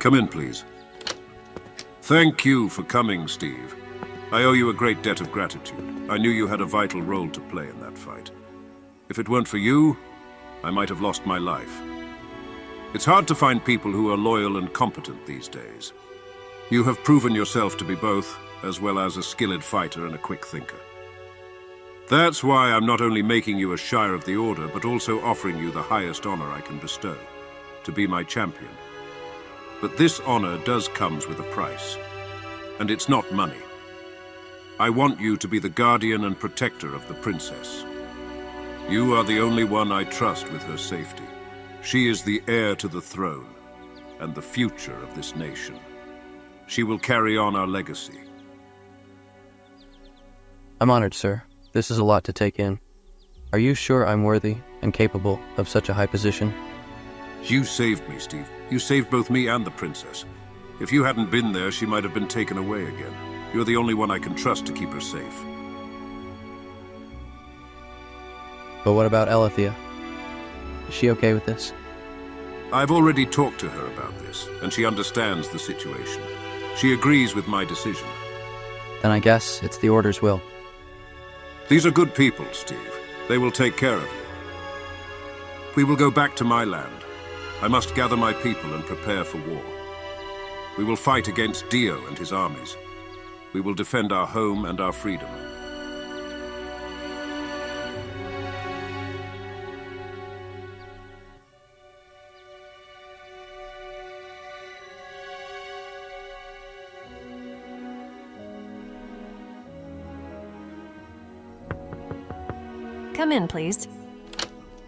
Come in, please. Thank you for coming, Steve. I owe you a great debt of gratitude. I knew you had a vital role to play in that fight. If it weren't for you, I might have lost my life. It's hard to find people who are loyal and competent these days. You have proven yourself to be both, as well as a skilled fighter and a quick thinker. That's why I'm not only making you a Shire of the Order, but also offering you the highest honor I can bestow, to be my champion. But this honor does come with a price, and it's not money. I want you to be the guardian and protector of the princess. You are the only one I trust with her safety. She is the heir to the throne, and the future of this nation. She will carry on our legacy. I'm honored, sir. This is a lot to take in. Are you sure I'm worthy and capable of such a high position? You saved me, Steve. You saved both me and the princess. If you hadn't been there, she might have been taken away again. You're the only one I can trust to keep her safe. But what about Alethea? Is she okay with this? I've already talked to her about this, and she understands the situation. She agrees with my decision. Then I guess it's the Order's will. These are good people, Steve. They will take care of you. We will go back to my land. I must gather my people and prepare for war. We will fight against Dio and his armies. We will defend our home and our freedom. Come in, please.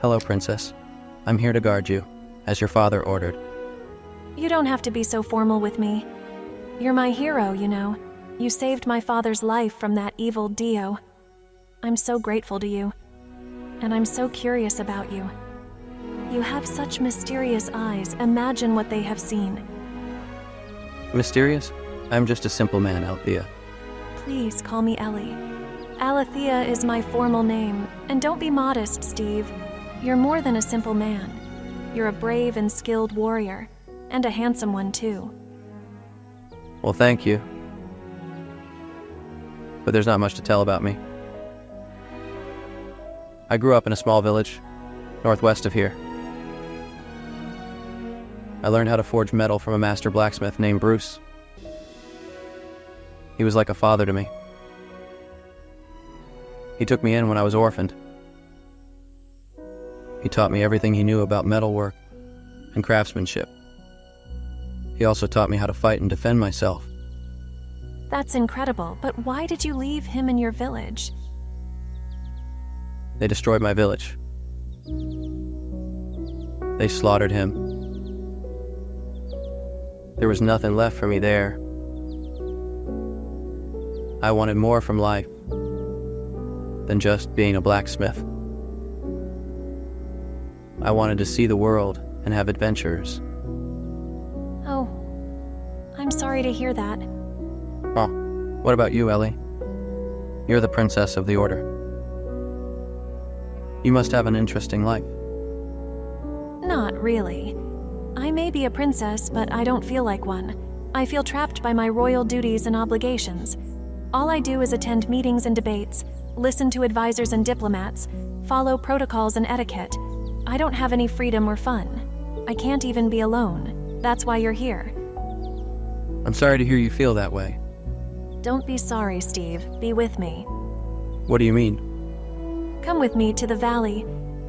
Hello, Princess. I'm here to guard you, as your father ordered. You don't have to be so formal with me. You're my hero, you know. You saved my father's life from that evil Dio. I'm so grateful to you. And I'm so curious about you. You have such mysterious eyes. Imagine what they have seen. Mysterious? I'm just a simple man, Alethea. Please call me Ellie. Alethea is my formal name. And don't be modest, Steve. You're more than a simple man. You're a brave and skilled warrior. And a handsome one, too. Well, thank you. But there's not much to tell about me. I grew up in a small village, northwest of here. I learned how to forge metal from a master blacksmith named Bruce. He was like a father to me. He took me in when I was orphaned. He taught me everything he knew about metalwork and craftsmanship. He also taught me how to fight and defend myself. That's incredible, but why did you leave him in your village? They destroyed my village. They slaughtered him. There was nothing left for me there. I wanted more from life than just being a blacksmith. I wanted to see the world and have adventures. Oh, I'm sorry to hear that. Oh, what about you, Ellie? You're the princess of the Order. You must have an interesting life. Not really. I may be a princess, but I don't feel like one. I feel trapped by my royal duties and obligations. All I do is attend meetings and debates, listen to advisors and diplomats, follow protocols and etiquette. I don't have any freedom or fun. I can't even be alone. That's why you're here. I'm sorry to hear you feel that way. Don't be sorry, Steve. Be with me. What do you mean? Come with me to the valley.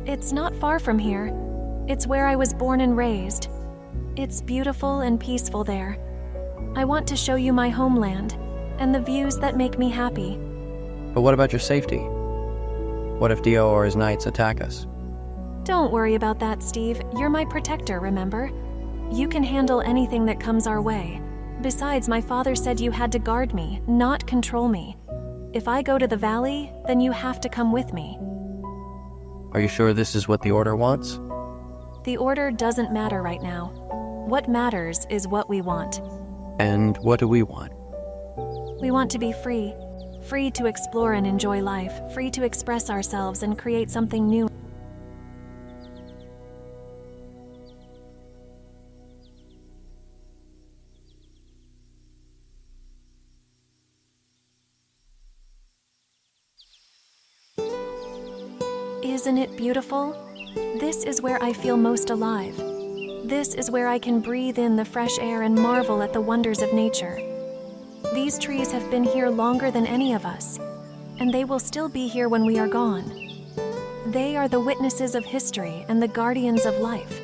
It's not far from here. It's where I was born and raised. It's beautiful and peaceful there. I want to show you my homeland and the views that make me happy. But what about your safety? What if Dio or his knights attack us? Don't worry about that, Steve. You're my protector, remember? You can handle anything that comes our way. Besides, my father said you had to guard me, not control me. If I go to the valley, then you have to come with me. Are you sure this is what the Order wants? The Order doesn't matter right now. What matters is what we want. And what do we want? We want to be free. Free to explore and enjoy life. Free to express ourselves and create something new. Isn't it beautiful? This is where I feel most alive. This is where I can breathe in the fresh air and marvel at the wonders of nature. These trees have been here longer than any of us, and they will still be here when we are gone. They are the witnesses of history and the guardians of life.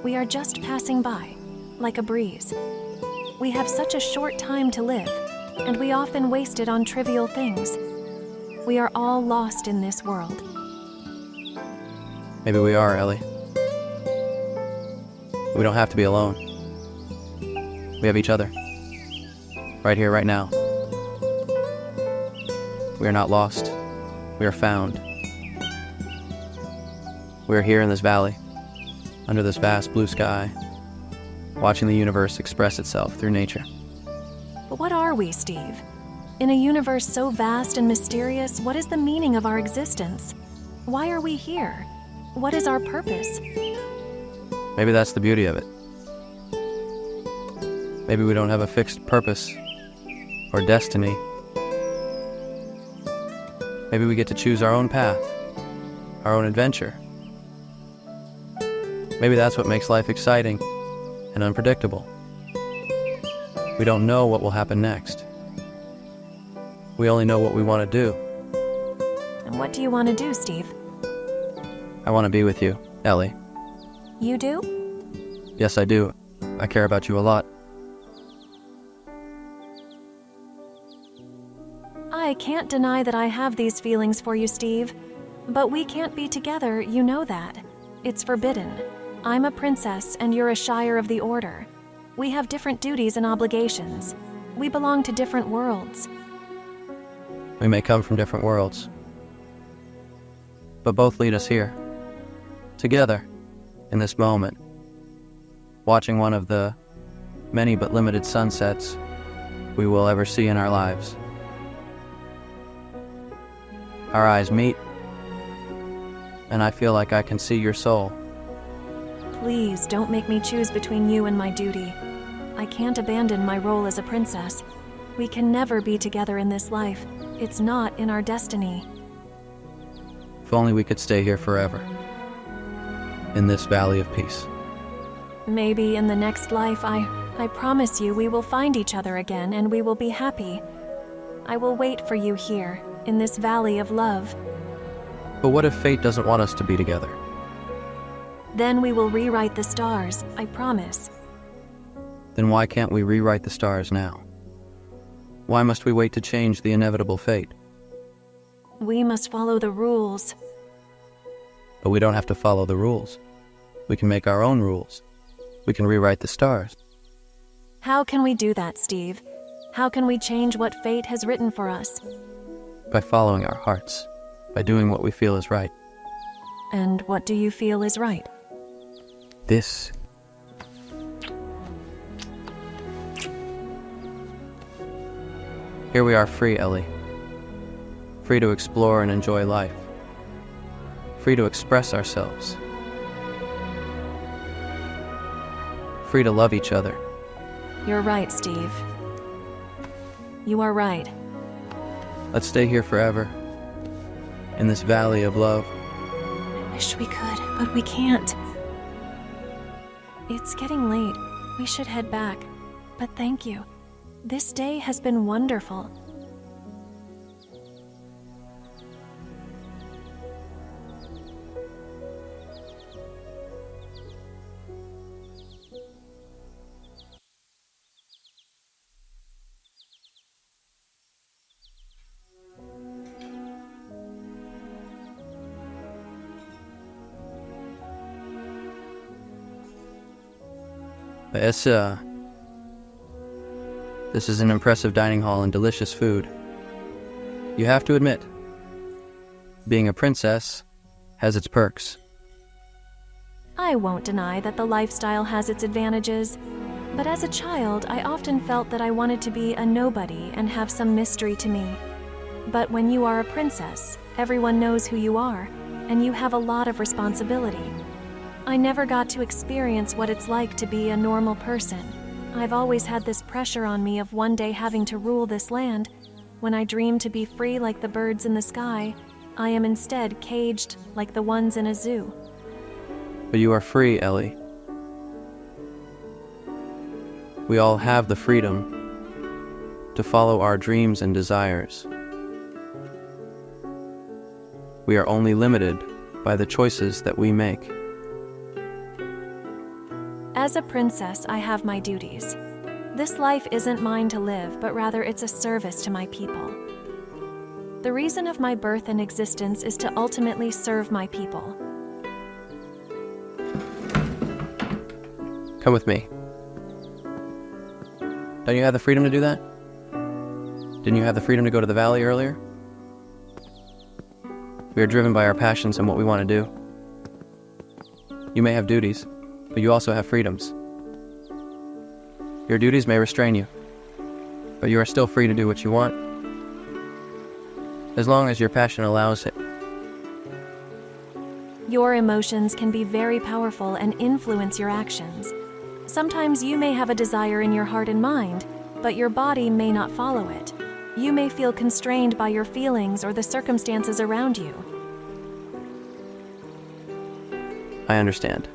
We are just passing by, like a breeze. We have such a short time to live, and we often waste it on trivial things. We are all lost in this world. Maybe we are, Ellie. We don't have to be alone. We have each other. Right here, right now. We are not lost. We are found. We are here in this valley, under this vast blue sky, watching the universe express itself through nature. But what are we, Steve? In a universe so vast and mysterious, what is the meaning of our existence? Why are we here? What is our purpose? Maybe that's the beauty of it. Maybe we don't have a fixed purpose or destiny. Maybe we get to choose our own path, our own adventure. Maybe that's what makes life exciting and unpredictable. We don't know what will happen next. We only know what we want to do. And what do you want to do, Steve? I want to be with you, Ellie. You do? Yes, I do. I care about you a lot. I can't deny that I have these feelings for you, Steve. But we can't be together, you know that. It's forbidden. I'm a princess and you're a Shire of the Order. We have different duties and obligations. We belong to different worlds. We may come from different worlds, but both lead us here, together, in this moment, watching one of the many but limited sunsets we will ever see in our lives. Our eyes meet, and I feel like I can see your soul. Please don't make me choose between you and my duty. I can't abandon my role as a princess. We can never be together in this life. It's not in our destiny. If only we could stay here forever, in this valley of peace. Maybe in the next life, I promise you we will find each other again and we will be happy. I will wait for you here, in this valley of love. But what if fate doesn't want us to be together? Then we will rewrite the stars, I promise. Then why can't we rewrite the stars now? Why must we wait to change the inevitable fate? We must follow the rules. But we don't have to follow the rules. We can make our own rules. We can rewrite the stars. How can we do that, Steve? How can we change what fate has written for us? By following our hearts. By doing what we feel is right. And what do you feel is right? This. Here we are free, Ellie. Free to explore and enjoy life. Free to express ourselves. Free to love each other. You're right, Steve. You are right. Let's stay here forever, in this valley of love. I wish we could, but we can't. It's getting late. We should head back. But thank you. This day has been wonderful. This is an impressive dining hall and delicious food. You have to admit, being a princess has its perks. I won't deny that the lifestyle has its advantages, but as a child, I often felt that I wanted to be a nobody and have some mystery to me. But when you are a princess, everyone knows who you are, and you have a lot of responsibility. I never got to experience what it's like to be a normal person. I've always had this pressure on me of one day having to rule this land. When I dreamed to be free like the birds in the sky, I am instead caged like the ones in a zoo. But you are free, Ellie. We all have the freedom to follow our dreams and desires. We are only limited by the choices that we make. As a princess, I have my duties. This life isn't mine to live, but rather it's a service to my people. The reason of my birth and existence is to ultimately serve my people. Come with me. Don't you have the freedom to do that? Didn't you have the freedom to go to the valley earlier? We are driven by our passions and what we want to do. You may have duties, but you also have freedoms. Your duties may restrain you, but you are still free to do what you want, as long as your passion allows it. Your emotions can be very powerful and influence your actions. Sometimes you may have a desire in your heart and mind, but your body may not follow it. You may feel constrained by your feelings or the circumstances around you. I understand.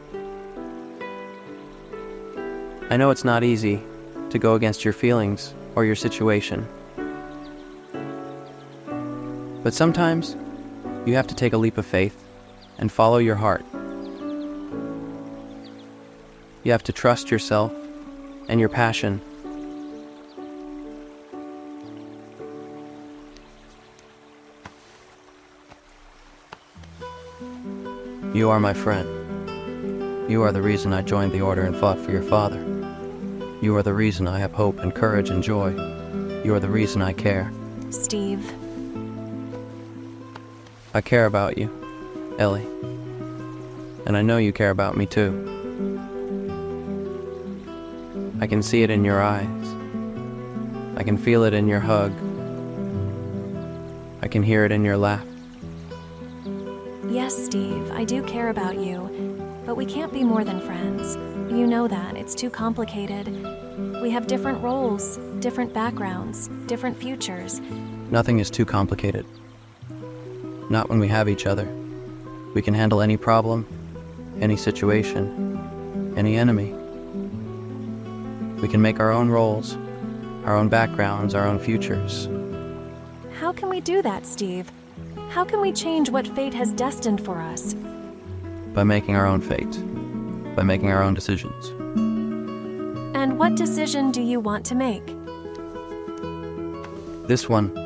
I know it's not easy to go against your feelings or your situation. But sometimes you have to take a leap of faith and follow your heart. You have to trust yourself and your passion. You are my friend. You are the reason I joined the Order and fought for your father. You are the reason I have hope and courage and joy. You are the reason I care. Steve. I care about you, Ellie. And I know you care about me too. I can see it in your eyes. I can feel it in your hug. I can hear it in your laugh. Yes, Steve, I do care about you, but we can't be more than friends. You know that. It's too complicated. We have different roles, different backgrounds, different futures. Nothing is too complicated. Not when we have each other. We can handle any problem, any situation, any enemy. We can make our own roles, our own backgrounds, our own futures. How can we do that, Steve? How can we change what fate has destined for us? By making our own fate. By making our own decisions. And what decision do you want to make? This one.